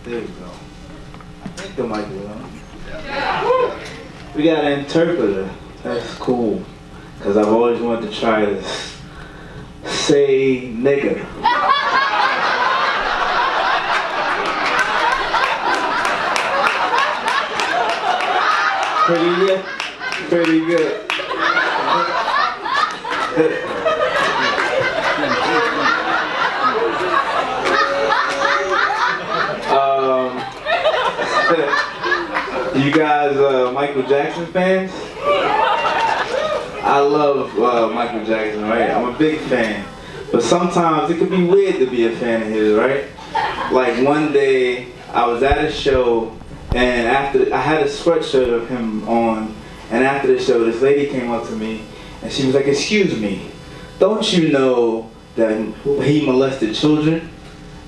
There we go. I think the mic is on. We got an interpreter. That's cool. Because I've always wanted to try this. Say nigga. Pretty good? Pretty good. You guys Michael Jackson fans? I love Michael Jackson, right? I'm a big fan. But sometimes it can be weird to be a fan of his, right? Like one day I was at a show and after I had a sweatshirt of him on, and after the show this lady came up to me and she was like, "Excuse me, don't you know that he molested children?"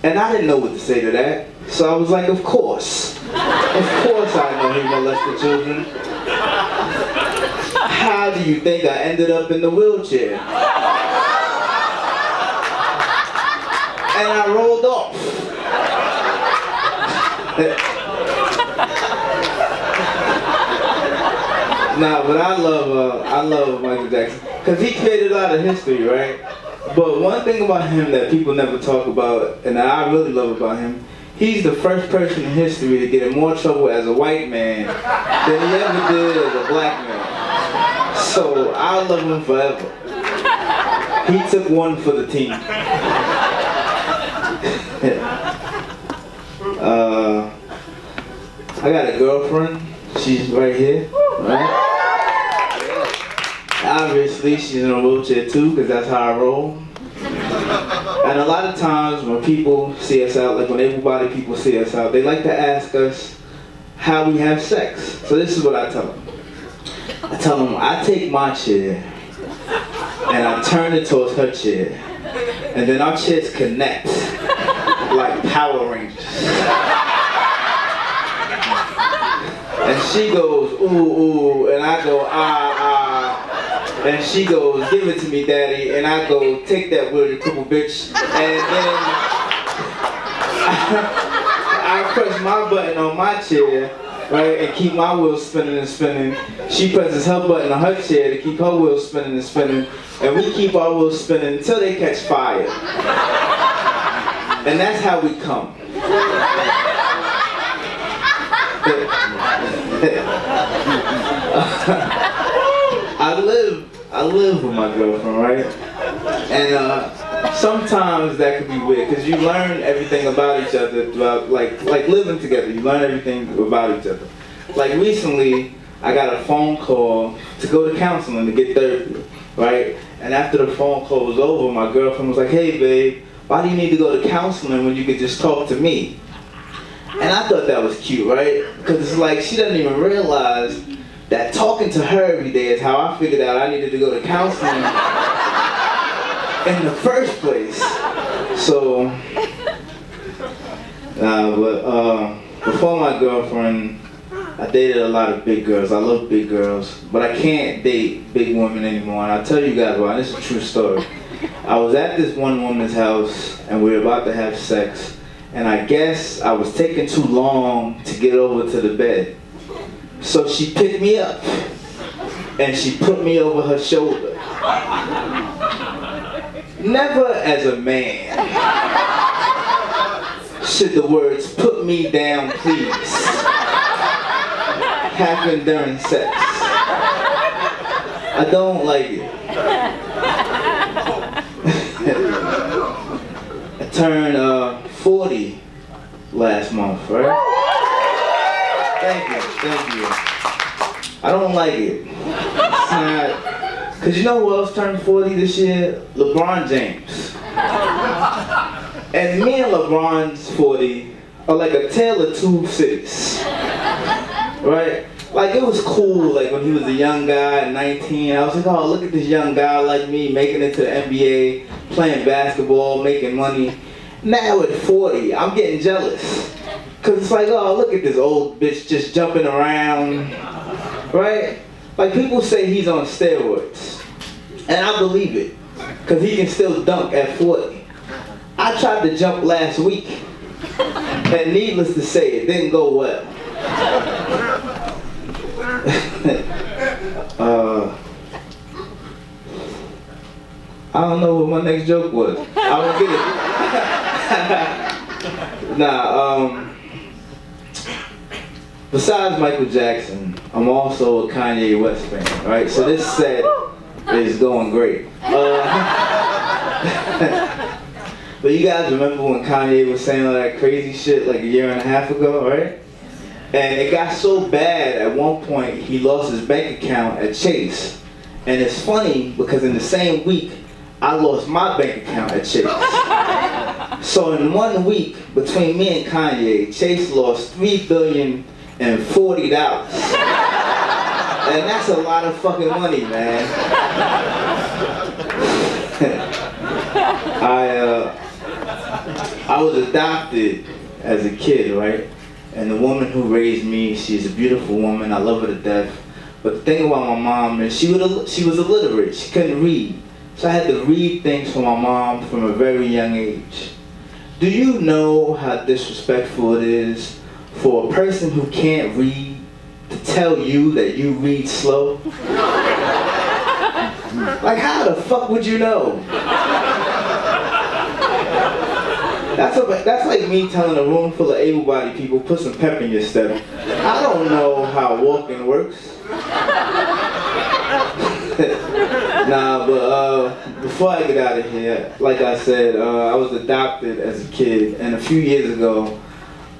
And I didn't know what to say to that. So I was like, of course. Of course I know he molested children. How do you think I ended up in the wheelchair? And I rolled off. Nah, but I love Michael Jackson. Because he created a lot of history, right? But one thing about him that people never talk about, and that I really love about him, he's the first person in history to get in more trouble as a white man than he ever did as a black man. So I'll love him forever. He took one for the team. I got a girlfriend. She's right here, right? Obviously, she's in a wheelchair too, because that's how I roll. And a lot of times when people see us out, like when able-bodied people see us out, they like to ask us how we have sex. So this is what I tell them. I tell them I take my chair and I turn it towards her chair, and then our chairs connect like Power Rangers. And she goes, ooh, ooh, and I go, ah, ah. And she goes, give it to me, daddy. And I go, take that wheelchair cripple bitch. And then I press my button on my chair, right, and keep my wheels spinning and spinning. She presses her button on her chair to keep her wheels spinning and spinning. And we keep our wheels spinning until they catch fire. And that's how we come. I live with my girlfriend, right? And sometimes that can be weird because you learn everything about each other throughout, like living together. You learn everything about each other. Like recently, I got a phone call to go to counseling to get therapy, right? And after the phone call was over, my girlfriend was like, "Hey, babe, why do you need to go to counseling when you could just talk to me?" And I thought that was cute, right? Because it's like she doesn't even realize that talking to her every day is how I figured out I needed to go to counseling in the first place. So, before my girlfriend, I dated a lot of big girls. I love big girls, but I can't date big women anymore. And I'll tell you guys why. This is a true story. I was at this one woman's house, and we were about to have sex. And I guess I was taking too long to get over to the bed. So she picked me up and she put me over her shoulder. Never as a man should the words "put me down please" happen during sex. I don't like it. I turned 40 last month, right? Thank you. I don't like it. It's not, cause you know who else turned 40 this year? LeBron James. And me and LeBron's 40 are like a tale of two cities, right? Like it was cool, like when he was a young guy at 19, I was like, oh, look at this young guy like me making it to the NBA, playing basketball, making money. Now at 40, I'm getting jealous. Cause it's like, oh, look at this old bitch just jumping around, right? Like people say he's on steroids, and I believe it, cause he can still dunk at 40. I tried to jump last week, And needless to say, it didn't go well. I don't know what my next joke was. I don't get it. Nah, besides Michael Jackson, I'm also a Kanye West fan, right? So this set is going great. But you guys remember when Kanye was saying all that crazy shit like a year and a half ago, right? And it got so bad at one point he lost his bank account at Chase. And it's funny because in the same week, I lost my bank account at Chase. So in 1 week, between me and Kanye, Chase lost $3,040,000,000. And that's a lot of fucking money, man. I was adopted as a kid, right? And the woman who raised me, she's a beautiful woman. I love her to death. But the thing about my mom is she was illiterate. She couldn't read. So I had to read things for my mom from a very young age. Do you know how disrespectful it is for a person who can't read to tell you that you read slow? Like, how the fuck would you know? That's like me telling a room full of able-bodied people, put some pep in your step. I don't know how walking works. Nah, but before I get out of here, like I said, I was adopted as a kid, and a few years ago,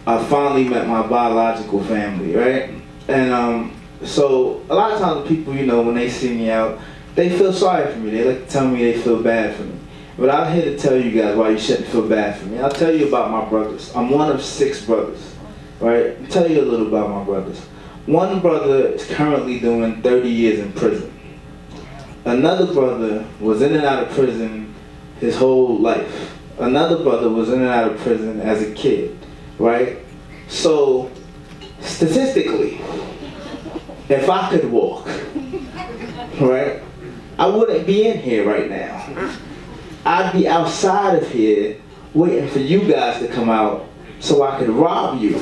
I finally met my biological family, right? And so a lot of times people, you know, when they see me out, they feel sorry for me. They like to tell me they feel bad for me. But I'm here to tell you guys why you shouldn't feel bad for me. I'll tell you about my brothers. I'm one of 6 brothers, right? I'll tell you a little about my brothers. One brother is currently doing 30 years in prison. Another brother was in and out of prison his whole life. Another brother was in and out of prison as a kid, right? So, statistically, if I could walk, right, I wouldn't be in here right now. I'd be outside of here waiting for you guys to come out so I could rob you.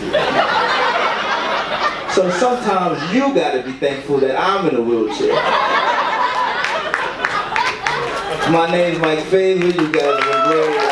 So sometimes you gotta be thankful that I'm in a wheelchair. My name's Mike Favor, you guys have been great.